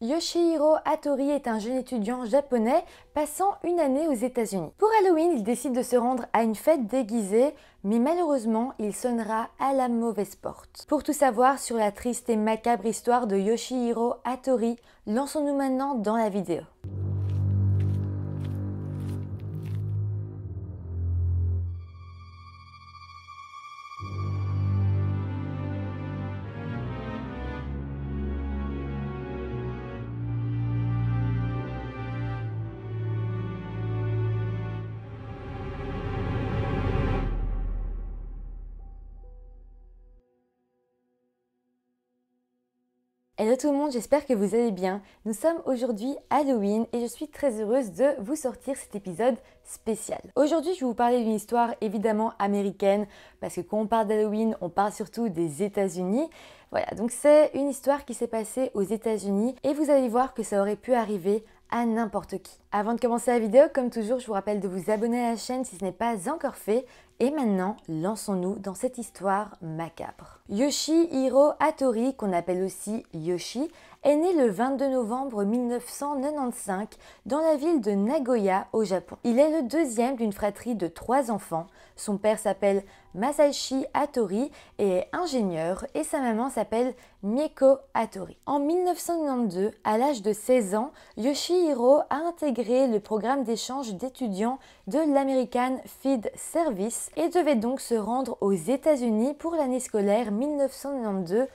Yoshihiro Hattori est un jeune étudiant japonais passant une année aux États-Unis. Pour Halloween, il décide de se rendre à une fête déguisée, mais malheureusement, il sonnera à la mauvaise porte. Pour tout savoir sur la triste et macabre histoire de Yoshihiro Hattori, lançons-nous maintenant dans la vidéo. Hello tout le monde, j'espère que vous allez bien. Nous sommes aujourd'hui Halloween et je suis très heureuse de vous sortir cet épisode spécial. Aujourd'hui, je vais vous parler d'une histoire évidemment américaine parce que quand on parle d'Halloween, on parle surtout des États-Unis. Voilà, donc c'est une histoire qui s'est passée aux États-Unis et vous allez voir que ça aurait pu arriver à n'importe qui. Avant de commencer la vidéo, comme toujours, je vous rappelle de vous abonner à la chaîne si ce n'est pas encore fait. Et maintenant, lançons-nous dans cette histoire macabre. Yoshihiro Hattori, qu'on appelle aussi Yoshi, est né le 22 novembre 1995 dans la ville de Nagoya au Japon. Il est le deuxième d'une fratrie de 3 enfants. Son père s'appelle Masashi Hattori et est ingénieur et sa maman s'appelle Mieko Hattori. En 1992, à l'âge de 16 ans, Yoshihiro a intégré le programme d'échange d'étudiants de l'American Feed Service et devait donc se rendre aux États-Unis pour l'année scolaire 1992-1993.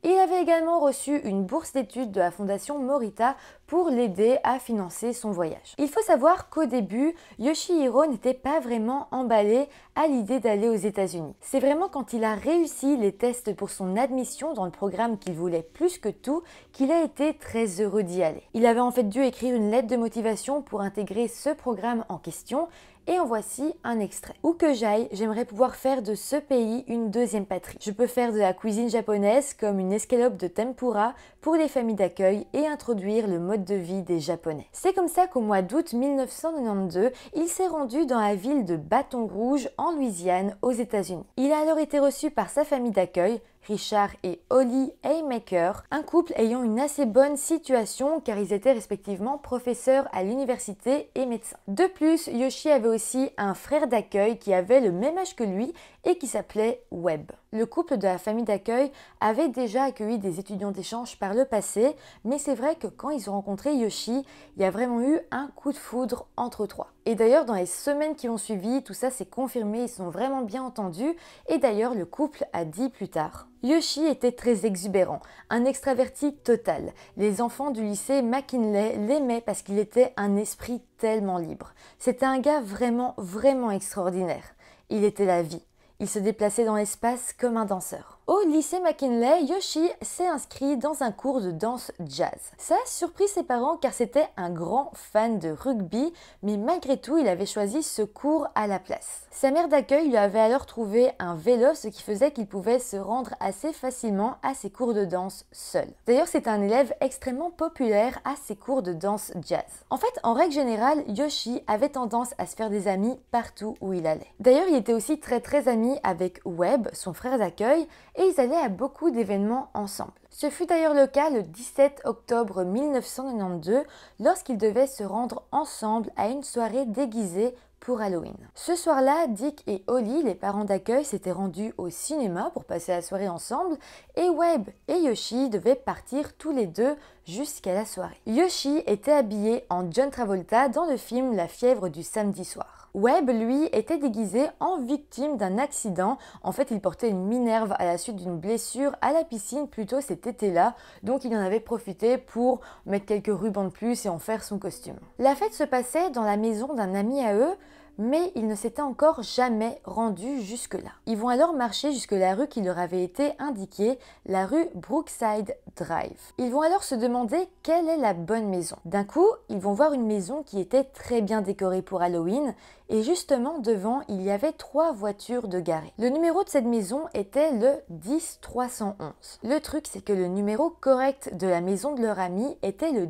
Il avait également reçu une bourse d'études de la fondation Morita pour l'aider à financer son voyage. Il faut savoir qu'au début, Yoshihiro n'était pas vraiment emballé à l'idée d'aller aux États-Unis. C'est vraiment quand il a réussi les tests pour son admission dans le programme qu'il voulait plus que tout qu'il a été très heureux d'y aller. Il avait en fait dû écrire une lettre de motivation pour intégrer ce programme en question. Et en voici un extrait. Où que j'aille, j'aimerais pouvoir faire de ce pays une deuxième patrie. Je peux faire de la cuisine japonaise comme une escalope de tempura pour les familles d'accueil et introduire le mode de vie des Japonais. C'est comme ça qu'au mois d'août 1992, il s'est rendu dans la ville de Baton Rouge en Louisiane aux États-Unis. Il a alors été reçu par sa famille d'accueil, Richard et Holly Haymaker, un couple ayant une assez bonne situation car ils étaient respectivement professeurs à l'université et médecins. De plus, Yoshi avait aussi un frère d'accueil qui avait le même âge que lui et qui s'appelait Webb. Le couple de la famille d'accueil avait déjà accueilli des étudiants d'échange par le passé, mais c'est vrai que quand ils ont rencontré Yoshi, il y a vraiment eu un coup de foudre entre trois. Et d'ailleurs, dans les semaines qui ont suivi, tout ça s'est confirmé, ils sont vraiment bien entendus, et d'ailleurs le couple a dit plus tard. Yoshi était très exubérant, un extraverti total. Les enfants du lycée McKinley l'aimaient parce qu'il était un esprit tellement libre. C'était un gars vraiment extraordinaire. Il était la vie. Il se déplaçait dans l'espace comme un danseur. Au lycée McKinley, Yoshi s'est inscrit dans un cours de danse jazz. Ça a surpris ses parents car c'était un grand fan de rugby, mais malgré tout, il avait choisi ce cours à la place. Sa mère d'accueil lui avait alors trouvé un vélo, ce qui faisait qu'il pouvait se rendre assez facilement à ses cours de danse seul. D'ailleurs, c'est un élève extrêmement populaire à ses cours de danse jazz. En fait, en règle générale, Yoshi avait tendance à se faire des amis partout où il allait. D'ailleurs, il était aussi très ami avec Webb, son frère d'accueil, et ils allaient à beaucoup d'événements ensemble. Ce fut d'ailleurs le cas le 17 octobre 1992 lorsqu'ils devaient se rendre ensemble à une soirée déguisée pour Halloween. Ce soir-là, Dick et Holly, les parents d'accueil, s'étaient rendus au cinéma pour passer la soirée ensemble et Webb et Yoshi devaient partir tous les deux jusqu'à la soirée. Yoshi était habillé en John Travolta dans le film La fièvre du samedi soir. Webb, lui, était déguisé en victime d'un accident. En fait, il portait une minerve à la suite d'une blessure à la piscine plus tôt cet été-là, donc il en avait profité pour mettre quelques rubans de plus et en faire son costume. La fête se passait dans la maison d'un ami à eux, mais ils ne s'étaient encore jamais rendus jusque-là. Ils vont alors marcher jusque la rue qui leur avait été indiquée, la rue Brookside Drive. Ils vont alors se demander quelle est la bonne maison. D'un coup, ils vont voir une maison qui était très bien décorée pour Halloween et justement devant, il y avait 3 voitures de garées. Le numéro de cette maison était le 10311. Le truc, c'est que le numéro correct de la maison de leur ami était le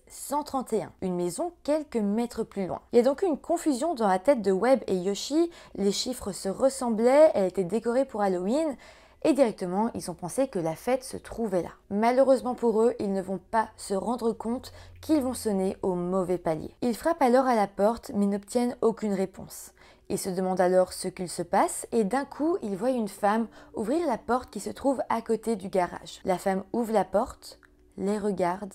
10131, une maison quelques mètres plus loin. Il y a donc eu une confusion dans la tête de Webb et Yoshi, les chiffres se ressemblaient, elle était décorée pour Halloween, et directement ils ont pensé que la fête se trouvait là. Malheureusement pour eux, ils ne vont pas se rendre compte qu'ils vont sonner au mauvais palier. Ils frappent alors à la porte mais n'obtiennent aucune réponse. Ils se demandent alors ce qu'il se passe et d'un coup, ils voient une femme ouvrir la porte qui se trouve à côté du garage. La femme ouvre la porte, les regarde,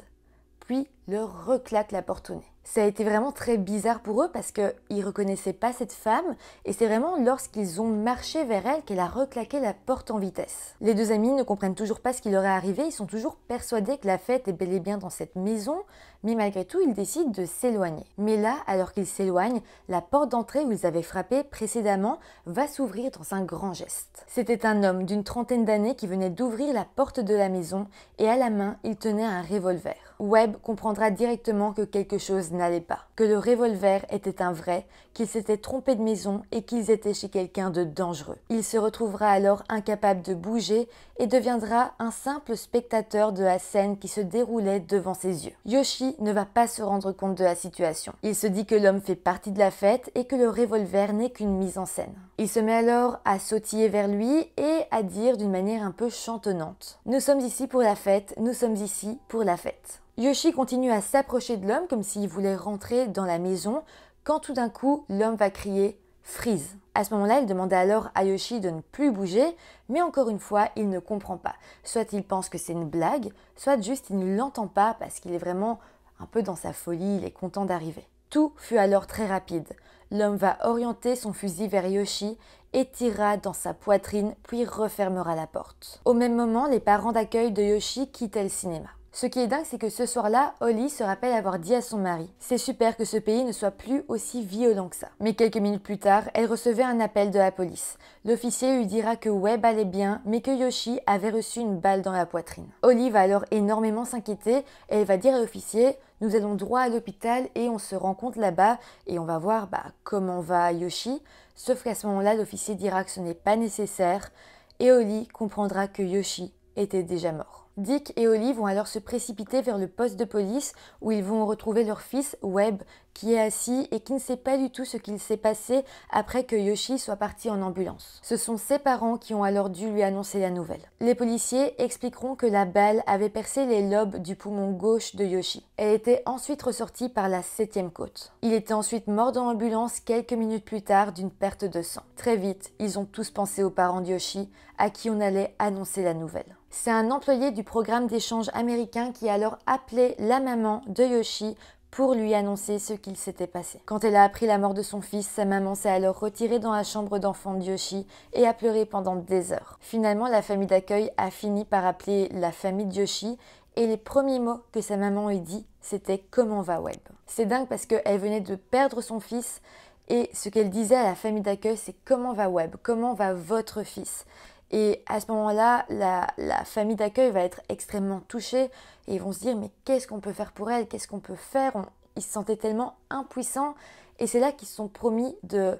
puis leur reclaque la porte au nez. Ça a été vraiment très bizarre pour eux parce qu'ils ne reconnaissaient pas cette femme et c'est vraiment lorsqu'ils ont marché vers elle qu'elle a reclaqué la porte en vitesse. Les deux amis ne comprennent toujours pas ce qui leur est arrivé, ils sont toujours persuadés que la fête est bel et bien dans cette maison, mais malgré tout ils décident de s'éloigner. Mais là, alors qu'ils s'éloignent, la porte d'entrée où ils avaient frappé précédemment va s'ouvrir dans un grand geste. C'était un homme d'une trentaine d'années qui venait d'ouvrir la porte de la maison et à la main il tenait un revolver. Webb comprendra directement que quelque chose n'allait pas, que le revolver était un vrai, qu'ils s'étaient trompés de maison et qu'ils étaient chez quelqu'un de dangereux. Il se retrouvera alors incapable de bouger et deviendra un simple spectateur de la scène qui se déroulait devant ses yeux. Yoshi ne va pas se rendre compte de la situation. Il se dit que l'homme fait partie de la fête et que le revolver n'est qu'une mise en scène. Il se met alors à sautiller vers lui et à dire d'une manière un peu chantonnante « Nous sommes ici pour la fête, nous sommes ici pour la fête ». Yoshi continue à s'approcher de l'homme comme s'il voulait rentrer dans la maison quand tout d'un coup l'homme va crier « Freeze ». À ce moment-là, il demande alors à Yoshi de ne plus bouger, mais encore une fois, il ne comprend pas. Soit il pense que c'est une blague, soit juste il ne l'entend pas parce qu'il est vraiment un peu dans sa folie, il est content d'arriver. Tout fut alors très rapide. L'homme va orienter son fusil vers Yoshi et tirera dans sa poitrine, puis refermera la porte. Au même moment, les parents d'accueil de Yoshi quittaient le cinéma. Ce qui est dingue, c'est que ce soir-là, Holly se rappelle avoir dit à son mari « C'est super que ce pays ne soit plus aussi violent que ça ». Mais quelques minutes plus tard, elle recevait un appel de la police. L'officier lui dira que Webb allait bien, mais que Yoshi avait reçu une balle dans la poitrine. Holly va alors énormément s'inquiéter et elle va dire à l'officier « Nous allons droit à l'hôpital et on se rencontre là-bas et on va voir comment va Yoshi ». Sauf qu'à ce moment-là, l'officier dira que ce n'est pas nécessaire et Holly comprendra que Yoshi était déjà mort. Dick et Holly vont alors se précipiter vers le poste de police où ils vont retrouver leur fils, Webb, qui est assis et qui ne sait pas du tout ce qu'il s'est passé après que Yoshi soit parti en ambulance. Ce sont ses parents qui ont alors dû lui annoncer la nouvelle. Les policiers expliqueront que la balle avait percé les lobes du poumon gauche de Yoshi. Elle était ensuite ressortie par la 7e côte. Il était ensuite mort dans l'ambulance quelques minutes plus tard d'une perte de sang. Très vite, ils ont tous pensé aux parents de Yoshi, à qui on allait annoncer la nouvelle. C'est un employé du programme d'échange américain qui a alors appelé la maman de Yoshi pour lui annoncer ce qu'il s'était passé. Quand elle a appris la mort de son fils, sa maman s'est alors retirée dans la chambre d'enfant de Yoshi et a pleuré pendant des heures. Finalement, la famille d'accueil a fini par appeler la famille de Yoshi et les premiers mots que sa maman lui dit, c'était « Comment va Webb ?» C'est dingue parce qu'elle venait de perdre son fils et ce qu'elle disait à la famille d'accueil, c'est « Comment va Webb ? Comment va votre fils ?» Et à ce moment-là, la famille d'accueil va être extrêmement touchée et ils vont se dire « Mais qu'est-ce qu'on peut faire pour elle ? Qu'est-ce qu'on peut faire ?» Ils se sentaient tellement impuissants et c'est là qu'ils se sont promis de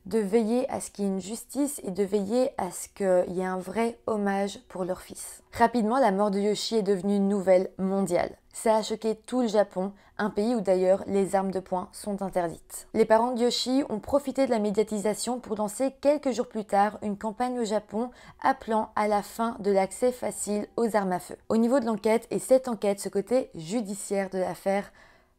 veiller à ce qu'il y ait une justice et de veiller à ce qu'il y ait un vrai hommage pour leur fils. Rapidement, la mort de Yoshi est devenue une nouvelle mondiale. Ça a choqué tout le Japon, un pays où d'ailleurs les armes de poing sont interdites. Les parents de Yoshi ont profité de la médiatisation pour lancer quelques jours plus tard une campagne au Japon appelant à la fin de l'accès facile aux armes à feu. Au niveau de l'enquête, et cette enquête, ce côté judiciaire de l'affaire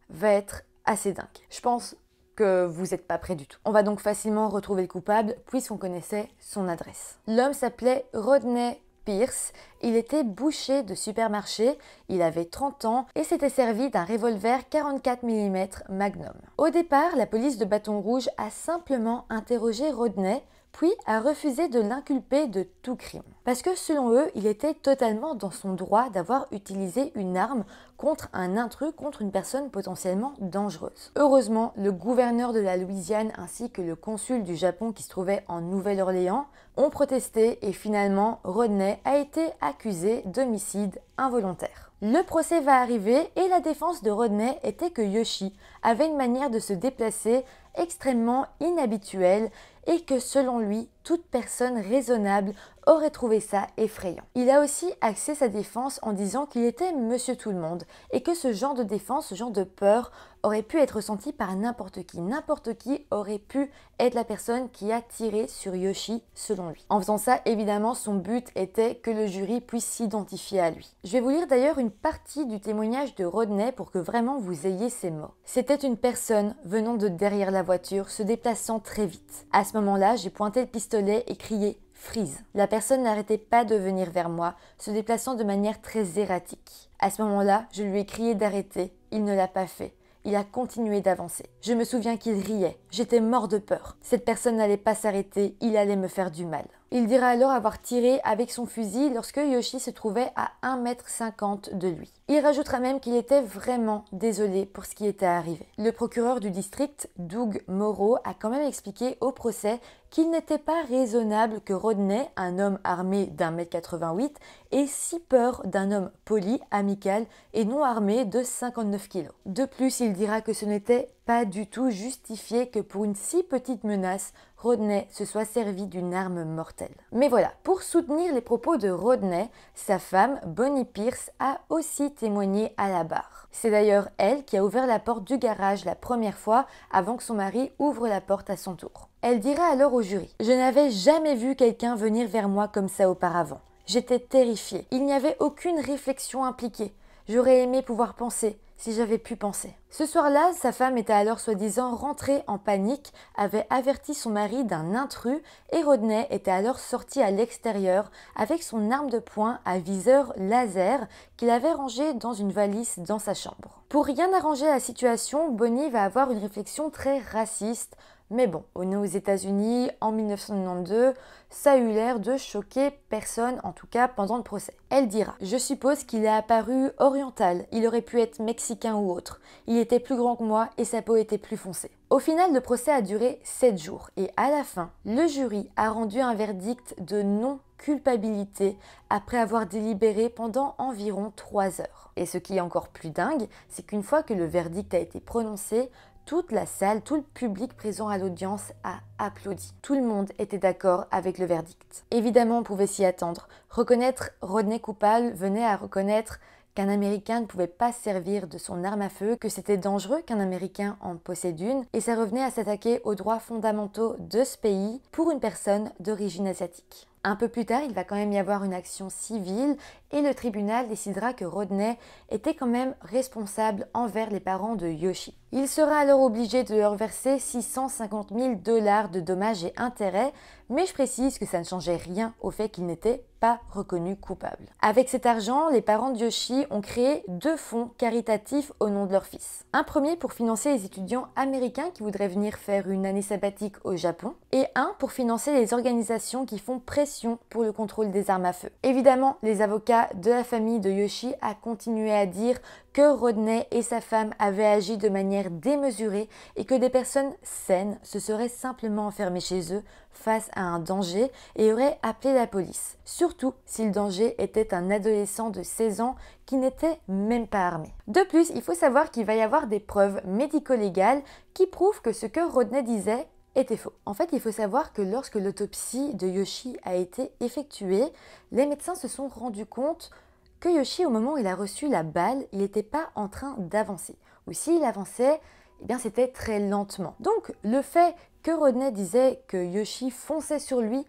va être assez dingue. Je pense que vous n'êtes pas prêts du tout. On va donc facilement retrouver le coupable puisqu'on connaissait son adresse. L'homme s'appelait Rodney Pierce, il était boucher de supermarché, il avait 30 ans et s'était servi d'un revolver 44 mm Magnum. Au départ, la police de Bâton Rouge a simplement interrogé Rodney, puis a refusé de l'inculper de tout crime. Parce que selon eux, il était totalement dans son droit d'avoir utilisé une arme contre un intrus, contre une personne potentiellement dangereuse. Heureusement, le gouverneur de la Louisiane ainsi que le consul du Japon qui se trouvait en Nouvelle-Orléans ont protesté et finalement Rodney a été accusé d'homicide involontaire. Le procès va arriver et la défense de Rodney était que Yoshi avait une manière de se déplacer extrêmement inhabituelle et que selon lui, toute personne raisonnable aurait trouvé ça effrayant. Il a aussi axé sa défense en disant qu'il était monsieur tout le monde et que ce genre de défense, ce genre de peur aurait pu être ressenti par n'importe qui. N'importe qui aurait pu être la personne qui a tiré sur Yoshi selon lui. En faisant ça, évidemment, son but était que le jury puisse s'identifier à lui. Je vais vous lire d'ailleurs une partie du témoignage de Rodney pour que vraiment vous ayez ces mots. C'était une personne venant de derrière la voiture, se déplaçant très vite. À ce moment-là, j'ai pointé le pistolet et crié « Freeze ». La personne n'arrêtait pas de venir vers moi, se déplaçant de manière très erratique. À ce moment-là, je lui ai crié d'arrêter. Il ne l'a pas fait. Il a continué d'avancer. Je me souviens qu'il riait. J'étais mort de peur. Cette personne n'allait pas s'arrêter, il allait me faire du mal. Il dira alors avoir tiré avec son fusil lorsque Yoshi se trouvait à 1,50 m de lui. Il rajoutera même qu'il était vraiment désolé pour ce qui était arrivé. Le procureur du district, Doug Morrow, a quand même expliqué au procès qu'il n'était pas raisonnable que Rodney, un homme armé d'1,88 m, ait si peur d'un homme poli, amical et non armé de 59 kg. De plus, il dira que ce n'était pas du tout justifié que pour une si petite menace, Rodney se soit servi d'une arme mortelle. Mais voilà, pour soutenir les propos de Rodney, sa femme, Bonnie Pierce, a aussi témoigné à la barre. C'est d'ailleurs elle qui a ouvert la porte du garage la première fois avant que son mari ouvre la porte à son tour. Elle dira alors au jury « Je n'avais jamais vu quelqu'un venir vers moi comme ça auparavant. J'étais terrifiée. Il n'y avait aucune réflexion impliquée. J'aurais aimé pouvoir penser. Si j'avais pu penser. » Ce soir-là, sa femme était alors soi-disant rentrée en panique, avait averti son mari d'un intrus et Rodney était alors sorti à l'extérieur avec son arme de poing à viseur laser qu'il avait rangée dans une valise dans sa chambre. Pour rien arranger la situation, Bonnie va avoir une réflexion très raciste. Mais bon, on est aux États-Unis en 1992, ça a eu l'air de choquer personne, en tout cas pendant le procès. Elle dira « Je suppose qu'il est apparu oriental, il aurait pu être mexicain ou autre. Il était plus grand que moi et sa peau était plus foncée. » Au final, le procès a duré 7 jours et à la fin, le jury a rendu un verdict de non-culpabilité après avoir délibéré pendant environ 3 heures. Et ce qui est encore plus dingue, c'est qu'une fois que le verdict a été prononcé, toute la salle, tout le public présent à l'audience a applaudi. Tout le monde était d'accord avec le verdict. Évidemment, on pouvait s'y attendre. Reconnaître Rodney coupable venait à reconnaître qu'un Américain ne pouvait pas servir de son arme à feu, que c'était dangereux qu'un Américain en possède une, et ça revenait à s'attaquer aux droits fondamentaux de ce pays pour une personne d'origine asiatique. Un peu plus tard, il va quand même y avoir une action civile et le tribunal décidera que Rodney était quand même responsable envers les parents de Yoshi. Il sera alors obligé de leur verser 650 000 $ de dommages et intérêts, mais je précise que ça ne changeait rien au fait qu'il n'était pas reconnu coupable. Avec cet argent, les parents de Yoshi ont créé 2 fonds caritatifs au nom de leur fils. Un premier pour financer les étudiants américains qui voudraient venir faire une année sabbatique au Japon, et un pour financer les organisations qui font pression pour le contrôle des armes à feu. Évidemment, les avocats de la famille de Yoshi a continué à dire que Rodney et sa femme avaient agi de manière démesurée et que des personnes saines se seraient simplement enfermées chez eux face à un danger et auraient appelé la police. Surtout si le danger était un adolescent de 16 ans qui n'était même pas armé. De plus, il faut savoir qu'il va y avoir des preuves médico-légales qui prouvent que ce que Rodney disait était faux. En fait, il faut savoir que lorsque l'autopsie de Yoshi a été effectuée, les médecins se sont rendus compte que Yoshi, au moment où il a reçu la balle, il n'était pas en train d'avancer. Ou s'il avançait, eh bien c'était très lentement. Donc le fait que Rodney disait que Yoshi fonçait sur lui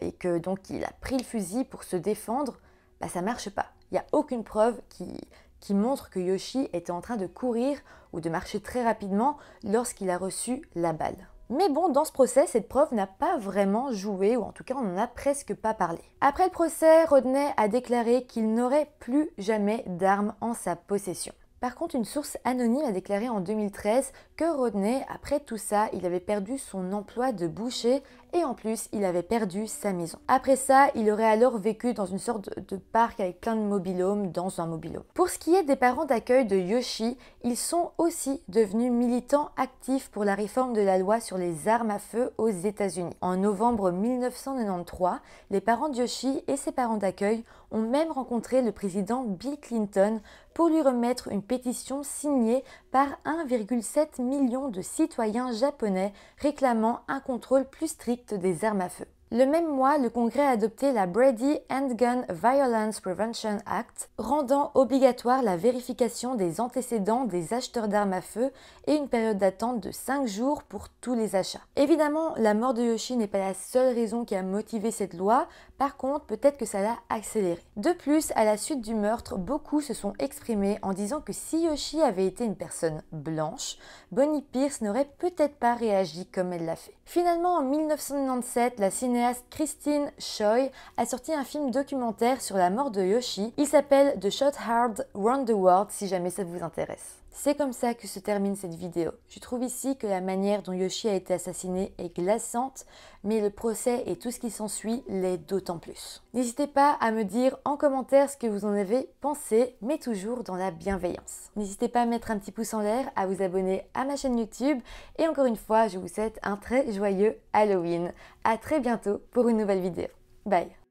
et que donc il a pris le fusil pour se défendre, bah, ça marche pas. Il n'y a aucune preuve qui montre que Yoshi était en train de courir ou de marcher très rapidement lorsqu'il a reçu la balle. Mais bon, dans ce procès, cette preuve n'a pas vraiment joué, ou en tout cas on n'en a presque pas parlé. Après le procès, Rodney a déclaré qu'il n'aurait plus jamais d'armes en sa possession. Par contre, une source anonyme a déclaré en 2013 que Rodney, après tout ça, il avait perdu son emploi de boucher et en plus, il avait perdu sa maison. Après ça, il aurait alors vécu dans une sorte de parc avec plein de mobil-homes dans un mobil-home. Pour ce qui est des parents d'accueil de Yoshi, ils sont aussi devenus militants actifs pour la réforme de la loi sur les armes à feu aux États-Unis. En novembre 1993, les parents de Yoshi et ses parents d'accueil ont même rencontré le président Bill Clinton pour lui remettre une pétition signée par 1,7 million de citoyens japonais réclamant un contrôle plus strict des armes à feu. Le même mois, le Congrès a adopté la Brady Handgun Violence Prevention Act, rendant obligatoire la vérification des antécédents des acheteurs d'armes à feu et une période d'attente de 5 jours pour tous les achats. Évidemment, la mort de Yoshi n'est pas la seule raison qui a motivé cette loi, par contre, peut-être que ça l'a accélérée. De plus, à la suite du meurtre, beaucoup se sont exprimés en disant que si Yoshi avait été une personne blanche, Bonnie Pierce n'aurait peut-être pas réagi comme elle l'a fait. Finalement, en 1997, la cinéaste Christine Choi a sorti un film documentaire sur la mort de Yoshi. Il s'appelle The Shot Hard Round the World si jamais ça vous intéresse. C'est comme ça que se termine cette vidéo. Je trouve ici que la manière dont Yoshi a été assassiné est glaçante, mais le procès et tout ce qui s'ensuit l'est d'autant plus. N'hésitez pas à me dire en commentaire ce que vous en avez pensé, mais toujours dans la bienveillance. N'hésitez pas à mettre un petit pouce en l'air, à vous abonner à ma chaîne YouTube, et encore une fois, je vous souhaite un très joyeux Halloween. À très bientôt pour une nouvelle vidéo. Bye!